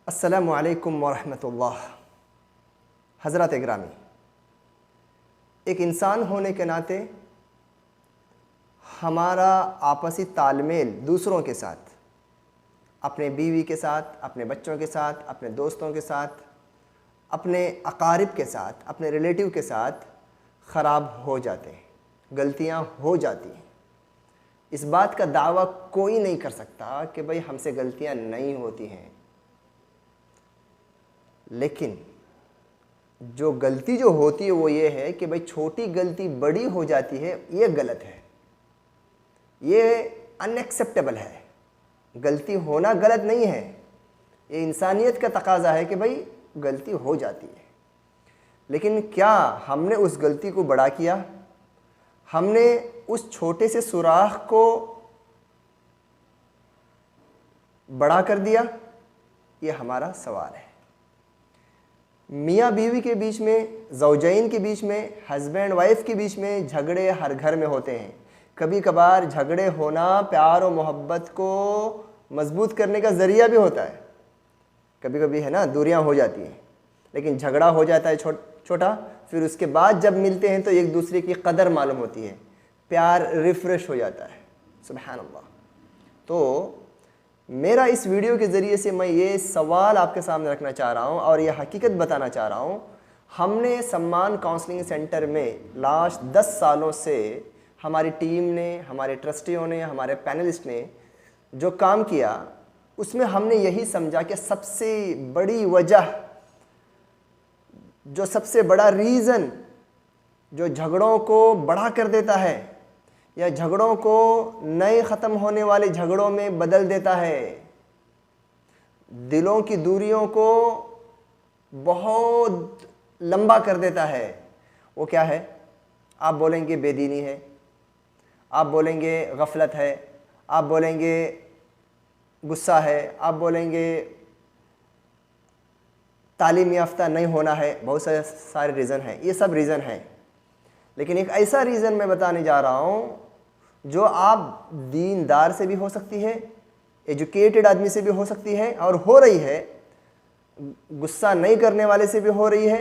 अस्सलामु अलैकुम वरहमतुल्लाह। हज़रत ग्रामी, एक इंसान होने के नाते हमारा आपसी तालमेल दूसरों के साथ, अपने बीवी के साथ, अपने बच्चों के साथ, अपने दोस्तों के साथ, अपने अकारिब के साथ, अपने रिलेटिव के साथ ख़राब हो जाते हैं, गलतियां हो जाती हैं। इस बात का दावा कोई नहीं कर सकता कि भाई हमसे गलतियां नहीं होती हैं, लेकिन जो गलती जो होती है वो ये है कि भाई छोटी गलती बड़ी हो जाती है। ये गलत है, ये अनएक्सेप्टेबल है। गलती होना गलत नहीं है, ये इंसानियत का तकाजा है कि भाई गलती हो जाती है। लेकिन क्या हमने उस गलती को बड़ा किया? हमने उस छोटे से सुराख को बड़ा कर दिया? ये हमारा सवाल है। मियाँ बीवी के बीच में, ज़ौजैन के बीच में, हस्बैंड वाइफ के बीच में झगड़े हर घर में होते हैं। कभी कभार झगड़े होना प्यार और मोहब्बत को मजबूत करने का ज़रिया भी होता है। कभी कभी है ना, दूरियां हो जाती हैं, लेकिन झगड़ा हो जाता है छोटा, फिर उसके बाद जब मिलते हैं तो एक दूसरे की कदर मालूम होती है, प्यार रिफ्रेश हो जाता है। सुभान अल्लाह। तो मेरा इस वीडियो के ज़रिए से मैं ये सवाल आपके सामने रखना चाह रहा हूँ और ये हकीकत बताना चाह रहा हूँ। हमने सम्मान काउंसलिंग सेंटर में लास्ट 10 सालों से हमारी टीम ने, हमारे ट्रस्टियों ने, हमारे पैनलिस्ट ने जो काम किया, उसमें हमने यही समझा कि सबसे बड़ी वजह, जो सबसे बड़ा रीज़न जो झगड़ों को बड़ा कर देता है या झगड़ों को नए ख़त्म होने वाले झगड़ों में बदल देता है, दिलों की दूरियों को बहुत लंबा कर देता है, वो क्या है? आप बोलेंगे बेदीनी है, आप बोलेंगे गफलत है, आप बोलेंगे गुस्सा है, आप बोलेंगे तालीम याफ्ता नहीं होना है। बहुत सारे रीज़न हैं, ये सब रीज़न हैं। लेकिन एक ऐसा रीज़न मैं बताने जा रहा हूँ जो आप दीनदार से भी हो सकती है, एजुकेटेड आदमी से भी हो सकती है और हो रही है, गुस्सा नहीं करने वाले से भी हो रही है,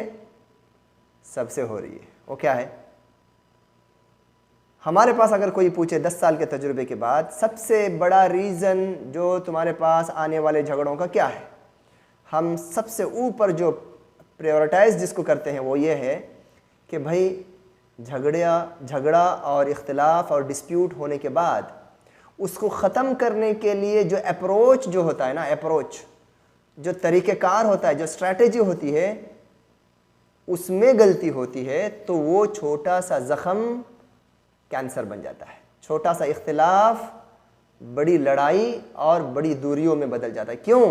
सबसे हो रही है। वो क्या है? हमारे पास अगर कोई पूछे 10 साल के तजुर्बे के बाद सबसे बड़ा रीज़न जो तुम्हारे पास आने वाले झगड़ों का क्या है, हम सबसे ऊपर जो प्रायोरिटाइज जिसको करते हैं वो ये है कि भाई झगड़ा और इख्तिलाफ और डिस्प्यूट होने के बाद उसको ख़त्म करने के लिए जो अप्रोच जो होता है ना, अप्रोच जो तरीक़ेकार होता है, जो स्ट्रैटेजी होती है, उसमें गलती होती है तो वो छोटा सा ज़ख़म कैंसर बन जाता है। छोटा सा इख्तिलाफ बड़ी लड़ाई और बड़ी दूरियों में बदल जाता है। क्यों?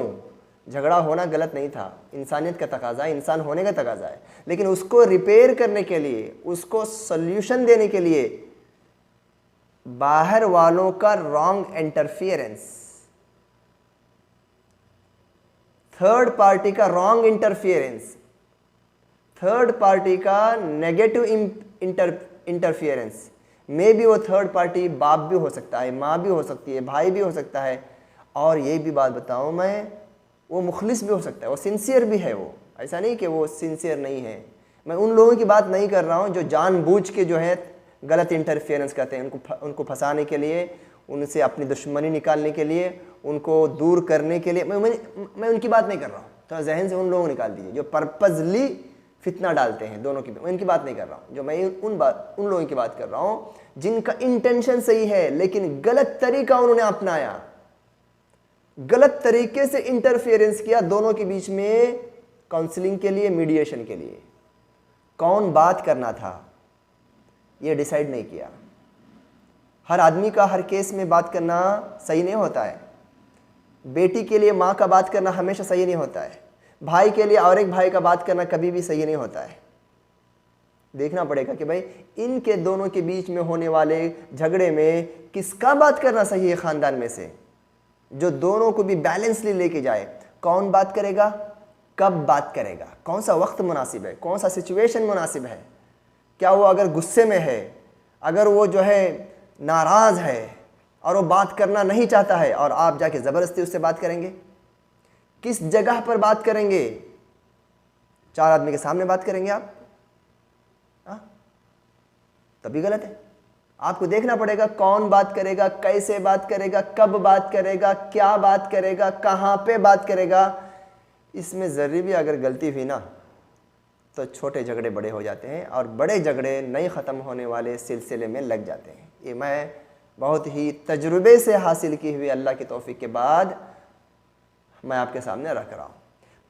झगड़ा होना गलत नहीं था, इंसानियत का तकाजा है, इंसान होने का तकाजा है, लेकिन उसको रिपेयर करने के लिए, उसको सॉल्यूशन देने के लिए बाहर वालों का रॉन्ग इंटरफियरेंस, थर्ड पार्टी का रॉन्ग इंटरफियरेंस, थर्ड पार्टी का नेगेटिव इंटरफियरेंस, मे भी वो थर्ड पार्टी बाप भी हो सकता है, माँ भी हो सकती है, भाई भी हो सकता है, और ये भी बात बताऊं मैं, वो मुखलिस भी हो सकता है, वो सिंसियर भी है। वो ऐसा नहीं कि वो सिंसियर नहीं है। मैं उन लोगों की बात नहीं कर रहा हूँ जो जानबूझ के जो है गलत इंटरफेरेंस करते हैं, उनको फंसाने के लिए, उनसे अपनी दुश्मनी निकालने के लिए, उनको दूर करने के लिए। मैं उनकी बात नहीं कर रहा हूँ, तो जहन से उन लोगों को निकाल दीजिए जो पर्पजली फितना डालते हैं दोनों की। मैं उनकी बात नहीं कर रहा हूँ। जो मैं उन लोगों की बात कर रहा हूँ जिनका इंटेंशन सही है लेकिन गलत तरीका उन्होंने अपनाया, गलत तरीके से इंटरफेरेंस किया दोनों के बीच में काउंसलिंग के लिए, मीडिएशन के लिए। कौन बात करना था ये डिसाइड नहीं किया। हर आदमी का हर केस में बात करना सही नहीं होता है। बेटी के लिए माँ का बात करना हमेशा सही नहीं होता है। भाई के लिए और एक भाई का बात करना कभी भी सही नहीं होता है। देखना पड़ेगा कि भाई इनके दोनों के बीच में होने वाले झगड़े में किसका बात करना सही है, ख़ानदान में से, जो दोनों को भी बैलेंसली लेके जाए। कौन बात करेगा, कब बात करेगा, कौन सा वक्त मुनासिब है, कौन सा सिचुएशन मुनासिब है। क्या वो अगर गुस्से में है, अगर वो जो है नाराज़ है और वो बात करना नहीं चाहता है और आप जाके ज़बरदस्ती उससे बात करेंगे, किस जगह पर बात करेंगे? 4 आदमी के सामने बात करेंगे आप? तभी गलत है। आपको देखना पड़ेगा कौन बात करेगा, कैसे बात करेगा, कब बात करेगा, क्या बात करेगा, कहाँ पे बात करेगा। इसमें ज़र्री भी अगर गलती हुई ना तो छोटे झगड़े बड़े हो जाते हैं और बड़े झगड़े नहीं ख़त्म होने वाले सिलसिले में लग जाते हैं। ये मैं बहुत ही तजुर्बे से हासिल की हुई अल्लाह की तौफीक के बाद मैं आपके सामने रख रहा हूँ।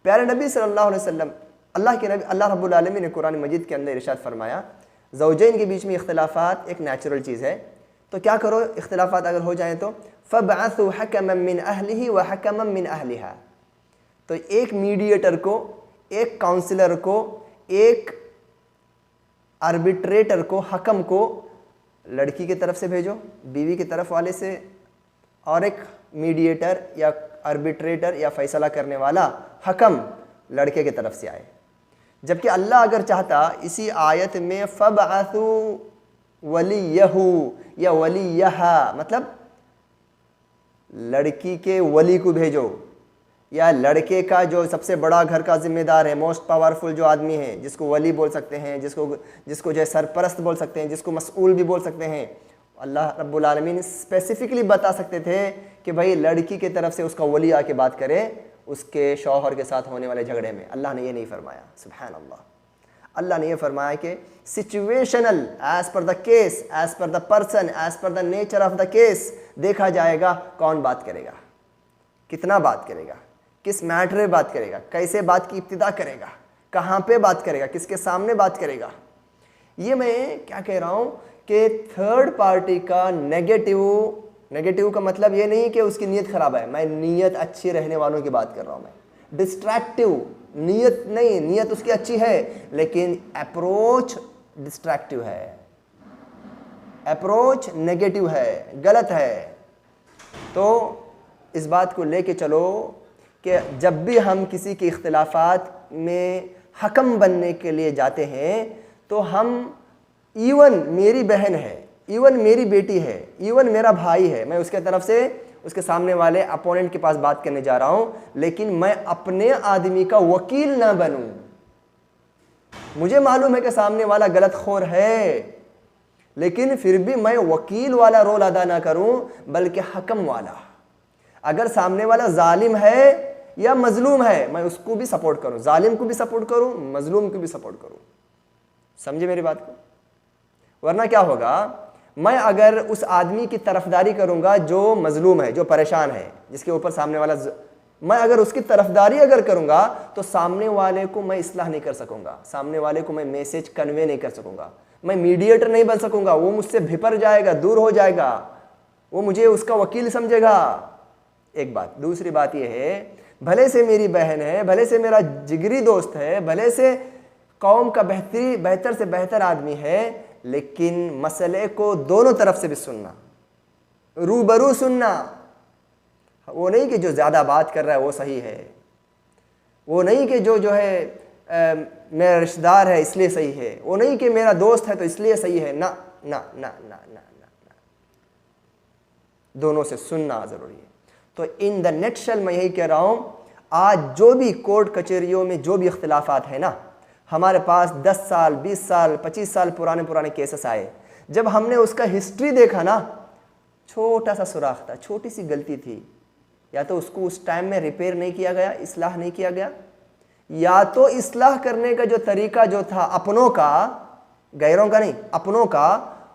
प्यारे नबी सल्लल्लाहु अलैहि वसल्लम, अल्लाह के नबी, अल्लाह रब्बुल आलमीन ने कुरान मजीद के अंदर इरशाद फरमाया, ज़ौजैन के बीच में इख्तिलाफ़ात एक नेचुरल चीज़ है, तो क्या करो, इख्तिलाफ़ात अगर हो जाएँ तो फ़बअसू हकमम मिन अहलिही व हकमम मिन अहलिहा, तो एक मीडिएटर को, एक काउंसलर को, एक आर्बिट्रेटर को, हकम को लड़की की तरफ से भेजो, बीवी की तरफ वाले से, और एक मीडिएटर या आर्बिट्रेटर या फैसला करने वाला हकम लड़के की तरफ से आए। जबकि अल्लाह अगर चाहता इसी आयत में फ़बअसू वलियहू या वलियहा, मतलब लड़की के वली को भेजो या लड़के का जो सबसे बड़ा घर का जिम्मेदार है, मोस्ट पावरफुल जो आदमी है, जिसको वली बोल सकते हैं, जिसको जो है सरपरस्त बोल सकते हैं, जिसको मसऊल भी बोल सकते हैं, अल्लाह रब्बुल आलमीन स्पेसिफिकली बता सकते थे कि भाई लड़की की तरफ से उसका वली आके बात करे उसके शौहर के साथ होने वाले झगड़े में। अल्लाह ने ये नहीं फरमाया। सुभान अल्लाह, अल्लाह ने ये फरमाया कि situational, as per the case, as per the person, as per the nature of the case देखा जाएगा कौन बात करेगा, कितना बात करेगा, किस मैटर में बात करेगा, कैसे बात की इब्तिदा करेगा, कहाँ पे बात करेगा, किसके सामने बात करेगा। ये मैं क्या कह रहा हूँ कि थर्ड पार्टी का नेगेटिव का मतलब ये नहीं कि उसकी नीयत ख़राब है, मैं नीयत अच्छी रहने वालों की बात कर रहा हूँ। मैं डिस्ट्रैक्टिव नीयत नहीं, नीयत उसकी अच्छी है लेकिन अप्रोच डिस्ट्रैक्टिव है, अप्रोच नेगेटिव है, गलत है। तो इस बात को लेके चलो कि जब भी हम किसी के इख्तिलाफात में हकम बनने के लिए जाते हैं तो हम, इवन मेरी बहन है, इवन मेरी बेटी है, इवन मेरा भाई है, मैं उसके तरफ से उसके सामने वाले अपोनेंट के पास बात करने जा रहा हूं, लेकिन मैं अपने आदमी का वकील ना बनूं। मुझे मालूम है कि सामने वाला गलत खोर है, लेकिन फिर भी मैं वकील वाला रोल अदा ना करूं बल्कि हकम वाला। अगर सामने वाला जालिम है या मजलूम है, मैं उसको भी सपोर्ट करूं, जालिम को भी सपोर्ट करूं, मजलूम को भी सपोर्ट करूं। समझे मेरी बात को? वरना क्या होगा, मैं अगर उस आदमी की तरफदारी करूंगा जो मजलूम है, जो परेशान है, जिसके ऊपर सामने वाला, मैं अगर उसकी तरफदारी अगर करूंगा तो सामने वाले को मैं इस्लाह नहीं कर सकूंगा, सामने वाले को मैं मैसेज कन्वे नहीं कर सकूंगा, मैं मीडिएटर नहीं बन सकूंगा, वो मुझसे भिपर जाएगा, दूर हो जाएगा, वो मुझे उसका वकील समझेगा। एक बात। दूसरी बात यह है, भले से मेरी बहन है, भले से मेरा जिगरी दोस्त है, भले से कौम का बेहतर से बेहतर आदमी है, लेकिन मसले को दोनों तरफ से भी सुनना, रूबरू सुनना। वो नहीं कि जो ज़्यादा बात कर रहा है वो सही है, वो नहीं कि जो है मेरा रिश्तेदार है इसलिए सही है, वो नहीं कि मेरा दोस्त है तो इसलिए सही है। ना ना ना ना ना ना, दोनों से सुनना ज़रूरी है। तो इन द नेटशल मैं यही कह रहा हूँ, आज जो भी कोर्ट कचहरियों में जो भी इख्तिलाफात है ना, हमारे पास 10 साल 20 साल 25 साल पुराने केसेस आए, जब हमने उसका हिस्ट्री देखा ना, छोटा सा सुराख था, छोटी सी गलती थी, या तो उसको उस टाइम में रिपेयर नहीं किया गया, इस्लाह नहीं किया गया, या तो इस्लाह करने का जो तरीका जो था अपनों का, गैरों का नहीं, अपनों का,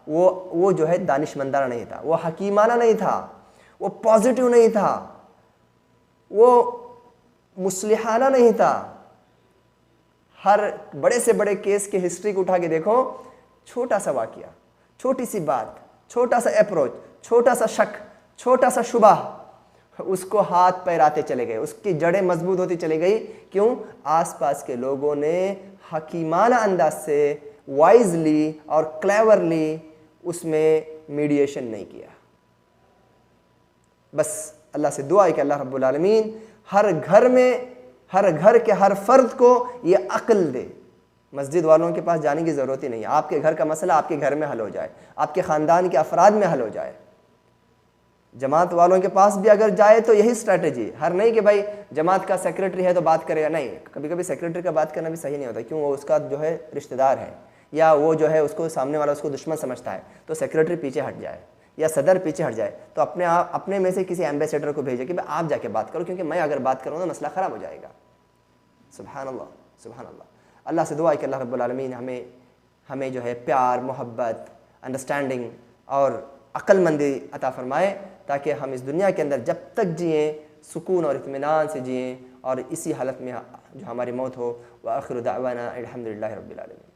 वो जो है दानिशमंदाना नहीं था, वो हकीमाना नहीं था, वो पॉजिटिव नहीं था, वो मुस्लिहाना नहीं था। हर बड़े से बड़े केस के हिस्ट्री को उठा के देखो, छोटा सा वाकया, छोटी सी बात, छोटा सा अप्रोच, छोटा सा शक, छोटा सा शुबह, उसको हाथ पैराते चले गए, उसकी जड़ें मजबूत होती चली गई। क्यों? आसपास के लोगों ने हकीमाना अंदाज से, वाइजली और क्लेवरली उसमें मीडिएशन नहीं किया। बस अल्लाह से दुआ है कि अल्लाह रब्बुल आलमीन हर घर में, हर घर के हर फर्द को ये अक्ल दे। मस्जिद वालों के पास जाने की ज़रूरत ही नहीं है, आपके घर का मसला आपके घर में हल हो जाए, आपके ख़ानदान के अफराद में हल हो जाए। जमात वालों के पास भी अगर जाए तो यही स्ट्रैटेजी, हर नहीं कि भाई जमात का सेक्रेटरी है तो बात करेगा, नहीं, कभी कभी सेक्रेटरी का बात करना भी सही नहीं होता, क्यों, वो उसका जो है रिश्तेदार है, या वो जो है उसको सामने वाला उसको दुश्मन समझता है, तो सेक्रेटरी पीछे हट जाए या सदर पीछे हट जाए, तो अपने में से किसी एम्बेसडर को भेजे कि भाई आप जाके बात करो, क्योंकि मैं अगर बात करूँ तो मसला ख़राब हो जाएगा। सुभान अल्लाह, सुभान अल्लाह। अल्लाह से दुआ है कि अल्लाह रब्बुल आलमीन हमें जो है प्यार, मोहब्बत, अंडरस्टैंडिंग और अक्लमंदी अता फ़रमाए, ताकि हम इस दुनिया के अंदर जब तक जिएँ सुकून और इत्मीनान से जिएँ, और इसी हालत में जो हमारी मौत हो। व आखिरु दाअवाना अल्हम्दुलिल्लाहि रब्बिल आलमीन।